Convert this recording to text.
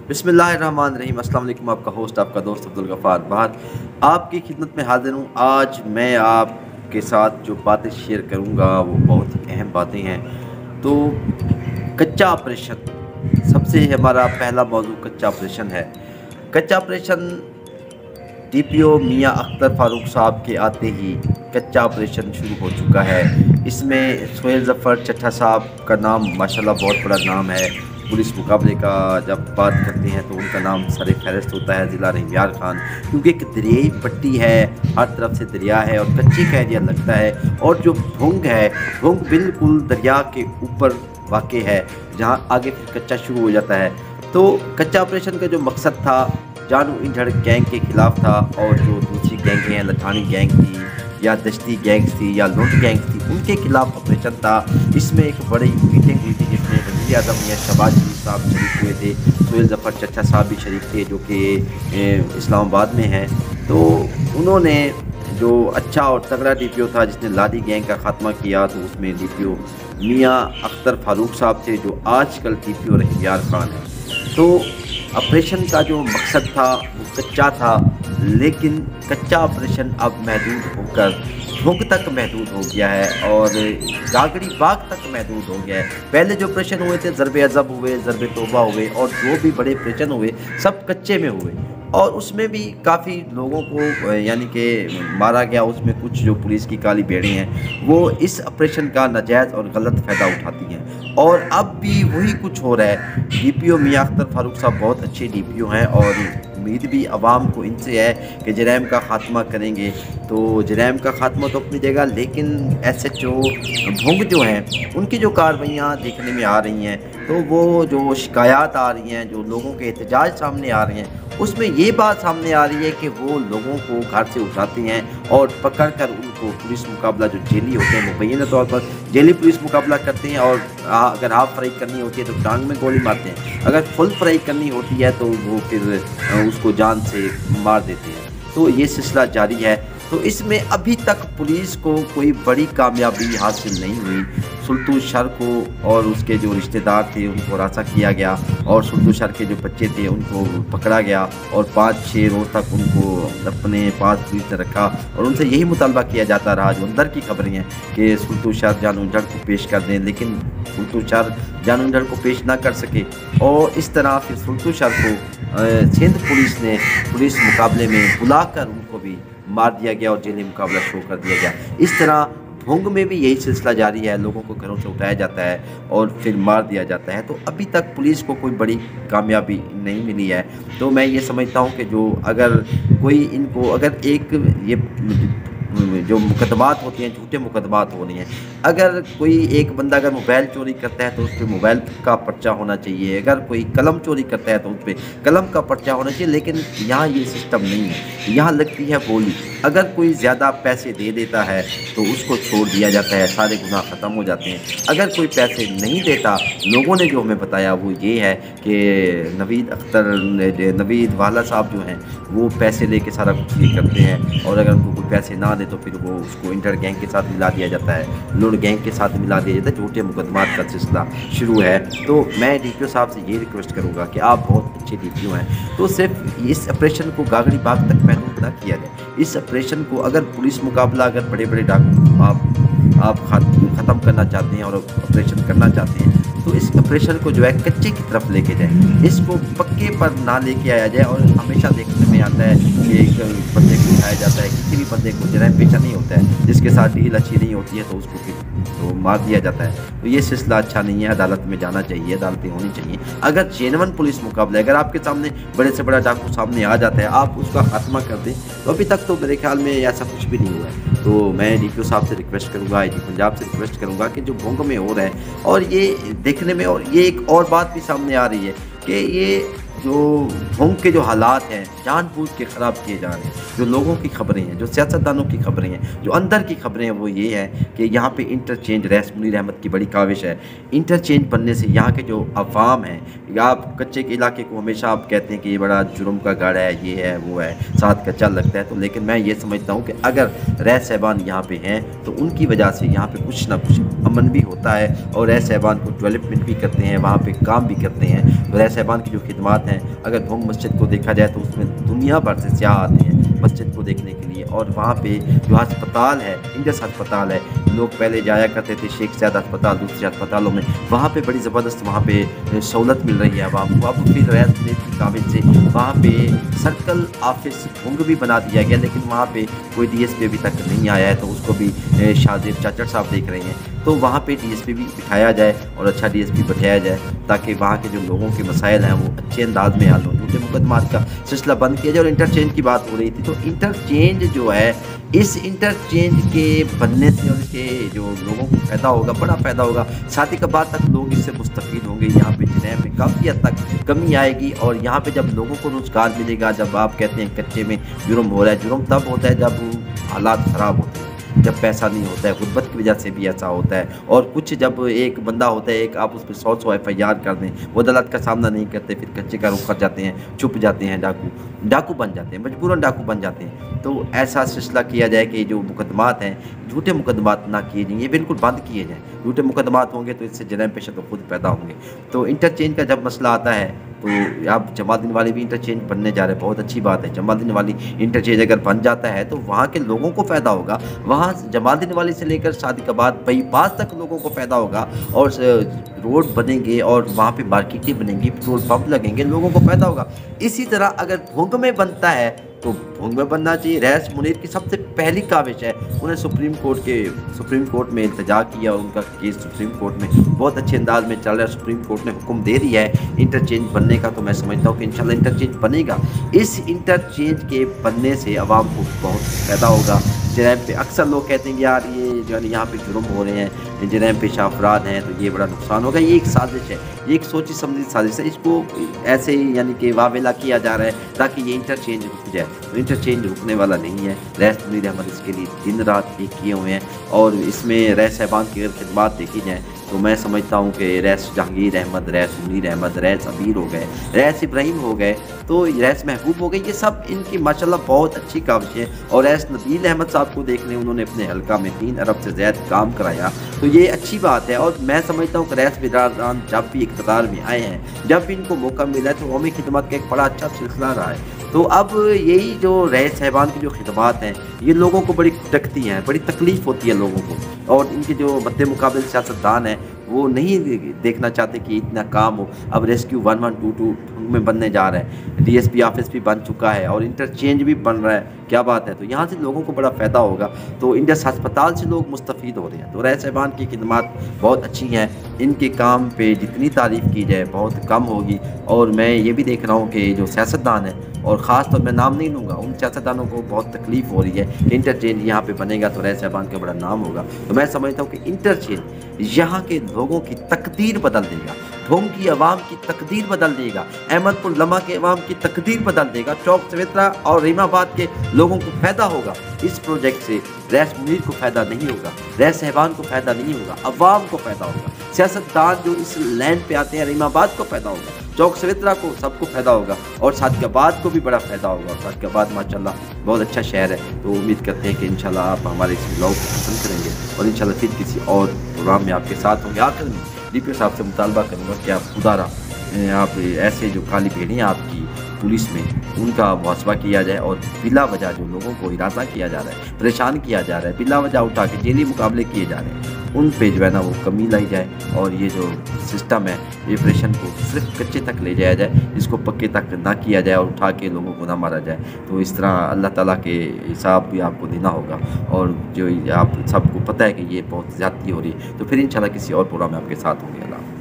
बिस्मिल्लाहिर्रहमानिर्रहीम। अस्सलाम वालेकुम। आपका होस्ट, आपका दोस्त अब्दुल गफ़ार बहार आपकी खिदमत में हाज़िर हूँ। आज मैं आपके साथ जो बातें शेयर करूँगा वो बहुत ही अहम बातें हैं। तो कच्चा ऑपरेशन, सबसे हमारा पहला मौजू कच्चा ऑपरेशन है। कच्चा ऑपरेशन डीपीओ मियां अख्तर फ़ारूक साहब के आते ही कच्चा ऑपरेशन शुरू हो चुका है। इसमें सोहेल ज़फ़र चट्टा साहब का नाम माशाल्लाह बहुत बड़ा नाम है। पुलिस मुकाबले का जब बात करते हैं तो उनका नाम सर फ़हरिस्त होता है ज़िला रहिमयार खान, क्योंकि एक दरियाई पट्टी है, हर तरफ से दरिया है और कच्चे का एरिया लगता है। और जो भुंग है, भुंग बिल्कुल दरिया के ऊपर वाक़ है, जहाँ आगे फिर कच्चा शुरू हो जाता है। तो कच्चा ऑपरेशन का जो मकसद था, जानू इंधड़ गैंग के ख़िलाफ़ था, और जो दूसरी गैंग हैं, लठानी गैंग थी या दश्ती गैंग्स थी या लूट गैंग्स थी, उनके खिलाफ ऑपरेशन था। इसमें एक बड़ी मीटिंग हुई थी जिसमें वज़ीर आज़म या शहबाज शरीफ साहब शरीक हुए थे, सोहेल ज़फ़र चट्टा साहब भी शरीक थे जो कि इस्लामाबाद में हैं। तो उन्होंने जो अच्छा और तगड़ा डीपीओ था जिसने लादी गैंग का ख़ात्मा किया, तो उसमें डीपीओ मियां अख्तर फ़ारूक साहब थे जो आजकल डीपीओ रहिमयार खान है। तो ऑपरेशन का जो मकसद था वो कच्चा था, लेकिन कच्चा ऑपरेशन अब महदूद होकर भुग तक महदूद हो गया है और गागड़ी बाग तक महदूद हो गया है। पहले जो ऑपरेशन हुए थे, ज़रबे अज़ब हुए, ज़रबे तौबा हुए, और जो भी बड़े ऑपरेशन हुए सब कच्चे में हुए, और उसमें भी काफ़ी लोगों को यानी कि मारा गया। उसमें कुछ जो पुलिस की काली भेड़ें हैं वो इस ऑपरेशन का नाजायज़ और गलत फ़ायदा उठाती हैं, और अब भी वही कुछ हो रहा है। डीपीओ मियां अख्तर फ़ारूक साहब बहुत अच्छे डीपीओ हैं और उम्मीद भी आवाम को इनसे है कि जराइम का ख़ात्मा करेंगे। तो जराइम का ख़ात्मा तो अपनी जगह, लेकिन एसएचओ भुंग जो हैं उनकी जो कार्रवाइयाँ देखने में आ रही हैं, तो वो जो शिकायत आ रही हैं, जो लोगों के एहतजाज सामने आ रहे हैं, उसमें ये बात सामने आ रही है कि वो लोगों को घर से उठाते हैं और पकड़ कर उनको पुलिस मुकाबला, जो जेली होते हैं मुबैना तौर पर जेली पुलिस मुकाबला करते हैं, और अगर हाफ फ्राई करनी होती है तो टांग में गोली मारते हैं, अगर फुल फ्राई करनी होती है तो वो फिर उसको जान से मार देते हैं। तो ये सिलसिला जारी है। तो इसमें अभी तक पुलिस को कोई बड़ी कामयाबी हासिल नहीं हुई। सुल्तान शर को और उसके जो रिश्तेदार थे उनको रासा किया गया, और सुल्तान शर के जो बच्चे थे उनको पकड़ा गया, और 5-6 रोज़ तक उनको अपने पास पुलिस ने रखा, और उनसे यही मुतालबा किया जाता रहा, जो अंदर की खबरें हैं, कि सुल्तान शर जानूंजड़ को पेश कर दें, लेकिन सुल्तान शर जानूंजड़ को पेश ना कर सके। और इस तरह फिर सुल्तान शर को सिंध पुलिस ने पुलिस मुकाबले में बुलाकर उनको भी मार दिया गया और जेली मुकाबला शो कर दिया गया। इस तरह भुंग में भी यही सिलसिला जारी है, लोगों को घरों से उठाया जाता है और फिर मार दिया जाता है। तो अभी तक पुलिस को कोई बड़ी कामयाबी नहीं मिली है। तो मैं ये समझता हूँ कि जो अगर कोई इनको, अगर एक ये जो मुकदमात होती हैं, झूठे मुकदमात हो रही हैं, अगर कोई एक बंदा अगर मोबाइल चोरी करता है तो उस पर मोबाइल का पर्चा होना चाहिए, अगर कोई कलम चोरी करता है तो उस पर कलम का पर्चा होना चाहिए। लेकिन यहाँ ये सिस्टम नहीं है, यहाँ लगती है बोली। अगर कोई ज़्यादा पैसे दे देता है तो उसको छोड़ दिया जाता है, सारे गुनाह ख़त्म हो जाते हैं। अगर कोई पैसे नहीं देता, लोगों ने जो हमें बताया वो ये है कि नवीद वाला साहब जो हैं वो पैसे लेके सारा कुछ ये करते हैं, और अगर उनको कोई पैसे ना दे तो फिर वो उसको इंटर गैंग के साथ मिला दिया जाता है, लुड़ गैंग के साथ मिला दिया जाता है। झूठे मुकदमात का सिलसिला शुरू है। तो मैं डीपीओ साहब से ये रिक्वेस्ट करूँगा कि आप बहुत अच्छे डीपीओ हैं, तो सिर्फ इस ऑपरेशन को गागड़ी बाग तक महदूद ना किया जाए। इस ऑपरेशन को अगर पुलिस मुकाबला, अगर बड़े बड़े डाकू आप ख़त्म करना चाहते हैं और ऑपरेशन करना चाहते हैं, तो इस ऑपरेशन को जो है कच्चे की तरफ लेके जाए, इसको पक्के पर ना लेके आया जाए। और हमेशा देखने में आता है कि एक बंदे को उठाया जाता है, किसी भी बंदे को जराइम पेशा नहीं होता है, जिसके साथ डील अच्छी नहीं होती है तो उसको फिर तो मार दिया जाता है। तो ये सिलसिला अच्छा नहीं है, अदालत में जाना चाहिए, अदालतें होनी चाहिए। अगर जेनवन पुलिस मुकाबला, अगर आपके सामने बड़े से बड़ा डाकू सामने आ जाता है, आप उसका खात्मा कर दें, तो अभी तक तो मेरे ख्याल में ऐसा कुछ भी नहीं हुआ है। तो मैं डीपीओ साहब से रिक्वेस्ट करूँगा, आईजी पंजाब से रिक्वेस्ट करूँगा कि जो भुंग में हो रहा है, और ये देखने में, और ये एक और बात भी सामने आ रही है कि ये जो भुंग के जो हालात हैं जानबूझ के ख़राब किए जा रहे हैं। जो लोगों की खबरें हैं, जो सियासतदानों की खबरें हैं, जो अंदर की खबरें हैं, वो ये हैं कि यहाँ पे इंटरचेंज, रईस मुनीर अहमद की बड़ी काविश है। इंटरचेंज बनने से यहाँ के जो अवाम हैं, या आप कच्चे के इलाके को हमेशा आप कहते हैं कि ये बड़ा जुर्म का गढ़ है, ये है वो है, साथ कच्चा लगता है। तो लेकिन मैं ये समझता हूँ कि अगर रईस साहबान यहाँ पे हैं तो उनकी वजह से यहाँ पे कुछ ना कुछ अमन भी होता है, और रईस साहबान को डेवलपमेंट भी करते हैं, वहाँ पे काम भी करते हैं। तो रईस साहबान की जो खिदमात हैं हैं। अगर भोंग मस्जिद को देखा जाए तो उसमें दुनिया भर से सियाह आते हैं मस्जिद को देखने के लिए। और वहाँ पे जो अस्पताल है, इंडस अस्पताल है, लोग पहले जाया करते थे शेख ज़ायद अस्पताल, दूसरे अस्पतालों में, वहाँ पे बड़ी ज़बरदस्त वहाँ पे सहूलत मिल रही है आवाम को। अब फिर रैत की काबिज से वहाँ पे सर्कल ऑफिस भोंग भी बना दिया गया, लेकिन वहाँ पे कोई डीएसपी अभी तक नहीं आया है, तो उसको भी शाहजेब चाचड़ साहब देख रहे हैं। तो वहाँ पे डीएसपी भी बिठाया जाए और अच्छा डीएसपी बैठाया जाए, ताकि वहाँ के जो लोगों के मसाइल हैं वो अच्छे अंदाज में हल हों। झूठे मुकदमात का सिलसिला बंद किया जाए। और इंटरचेंज की बात हो रही थी, तो इंटरचेंज जो है, इस इंटरचेंज के बनने से और इसके जो लोगों को फ़ायदा होगा, बड़ा फ़ायदा होगा। शादी के बाद तक लोग इससे मुस्तफ़ीद होंगे। यहाँ पे जनाब में काफ़ी हद तक कमी आएगी। और यहाँ पे जब लोगों को रोज़गार मिलेगा, जब आप कहते हैं कच्चे में जुर्म हो रहा है, जुर्म तब होता है जब हालात ख़राब होते हैं, जब पैसा नहीं होता है, गुर्बत की वजह से भी ऐसा होता है। और कुछ जब एक बंदा होता है, एक आप उस पर 100 FIR कर दें, वो अदालत का सामना नहीं करते, फिर कच्चे का रुख कर जाते हैं, छुप जाते हैं, डाकू बन जाते हैं, मजबूरन डाकू बन जाते हैं। तो ऐसा सिलसिला किया जाए कि जो मुकदमात हैं, झूठे मुकदमात ना किए जाएँ, ये बिल्कुल बंद किए जाएँ। झूठे मुकदमात होंगे तो इससे जराइम पेशा तो खुद पैदा होंगे। तो इंटरचेंज का जब मसला आता है, तो अब जमालदीन वाली भी इंटरचेंज बनने जा रहे हैं, बहुत अच्छी बात है। जमालदीन वाली इंटरचेंज अगर बन जाता है तो वहाँ के लोगों को फ़ायदा होगा। वहाँ जमालदीन वाली से लेकर शादीकाबाद बाईपास तक लोगों को फ़ायदा होगा। और रोड बनेंगे और वहाँ पे मार्केटें बनेंगी, पेट्रोल पंप लगेंगे, लोगों को फ़ायदा होगा। इसी तरह अगर भोंग में बनता है तो भोंग में बनना चाहिए। रईस मुनीर की सबसे पहली काविश है, उन्हें सुप्रीम कोर्ट में इल्तिजा किया, उनका केस सुप्रीम कोर्ट में बहुत अच्छे अंदाज में चल रहा है। सुप्रीम कोर्ट ने हुक्म दे दिया है इंटरचेंज बनने का, तो मैं समझता हूँ कि इंशाल्लाह इंटरचेंज बनेगा। इस इंटरचेंज के बनने से आवाम को बहुत फ़ायदा होगा। जराइम पे अक्सर लोग कहते हैं कि यार ये जो है यहाँ पे जुर्म हो रहे हैं, जराइम पेशा अफराद हैं, तो ये बड़ा नुकसान होगा। ये एक साजिश है, ये एक सोची समझी साजिश है। इसको ऐसे ही यानी कि वावेला किया जा रहा है ताकि ये इंटरचेंज रुक जाए, तो इंटरचेंज रुकने वाला नहीं है। रईस मुनीर अहमद इसके लिए दिन रात एक किए हुए हैं। और इसमें रईस साहबान की अगर खिदमात देखी जाए तो मैं समझता हूँ कि rice Jahangir Ahmad, rice Munir Ahmad, rice अमीर हो गए, रईस इब्राहिम हो गए, तो रईस महबूब हो गए, ये सब इनकी माशाल्लाह बहुत अच्छी काविशें। और रईस नबील अहमद साहब को देख लें, उन्होंने अपने हल्का में 3 अरब से ज़्यादा काम कराया, तो ये अच्छी बात है। और मैं समझता हूँ कि रईस बिरादरान जब भी इक़्तिदार में आए हैं, जब भी इनको मौका मिला है, तो कौमी खिदमत का एक बड़ा अच्छा सिलसिला रहा है। तो अब यही जो रईस साहबान की जो खिदमात हैं, ये लोगों को बड़ी टकती हैं, बड़ी तकलीफ़ होती है लोगों को। और इनके जो मद्दे मुकाबले सियासतदान हैं, वो नहीं देखना चाहते कि इतना काम हो। अब रेस्क्यू 1122 में बनने जा रहा है, डीएसपी ऑफिस भी बन चुका है और इंटरचेंज भी बन रहा है, क्या बात है। तो यहाँ से लोगों को बड़ा फ़ायदा होगा। तो इंडस अस्पताल से लोग मुस्तफ़ीद हो रहे हैं। तो रईस साहबान की खिदमात बहुत अच्छी हैं, इनके काम पे जितनी तारीफ़ की जाए बहुत कम होगी। और मैं ये भी देख रहा हूँ कि जो सियासतदान हैं, और ख़ास तौर मैं नाम नहीं लूँगा, उन सियासतदानों को बहुत तकलीफ़ हो रही है कि इंटरचेंज यहाँ पे बनेगा तो रईस साहबान का बड़ा नाम होगा। तो मैं समझता हूँ कि इंटरचेंज यहाँ के लोगों की तकदीर बदल देगा, भोंग की आवाम की तकदीर बदल देगा, अहमदपुर लम्हा के अवाम की तकदीर बदल देगा। चौक सवेत्रा और रीमाबाद के लोगों को फ़ायदा होगा इस प्रोजेक्ट से। रईस मुनीर को फ़ायदा नहीं होगा, रईस साहबान को फ़ायदा नहीं होगा, अवाम को फ़ायदा होगा। सियासतदान जो इस लैंड पे आते हैं, रीमाबाद को फ़ायदा होगा, चौक सवेत्रा को, सबको फ़ायदा होगा। और सादिकाबाद को भी बड़ा फ़ायदा होगा। सादिकाबाद माशाल्लाह बहुत अच्छा शहर है। तो उम्मीद करते हैं कि इंशाल्लाह आप हमारे इस ब्लॉग को पसंद करेंगे और इंशाल्लाह फिर किसी और प्रोग्राम में आपके साथ होंगे। आखिर में DPO साहब से मुतालबा करूँगा कि आप खुदारा आप ऐसे जो काली भेड़ियाँ आपकी पुलिस में, उनका मुहासबा किया जाए और बिला वजह जो लोगों को हिरासा किया जा रहा है, परेशान किया जा रहा है, बिला वजह उठा के जेली मुकाबले किए जा रहे हैं, उन पे जो है ना वो कमी लाई जाए। और ये जो सिस्टम है, ऑपरेशन को सिर्फ कच्चे तक ले जाया जाए, इसको पक्के तक ना किया जाए और उठा के लोगों को ना मारा जाए। तो इस तरह अल्लाह ताला के हिसाब भी आपको देना होगा। और जो आप सबको पता है कि ये बहुत ज़्यादती हो रही है, तो फिर इंशाल्लाह किसी और प्रोग्राम में आपके साथ होंगे। अल्लाह।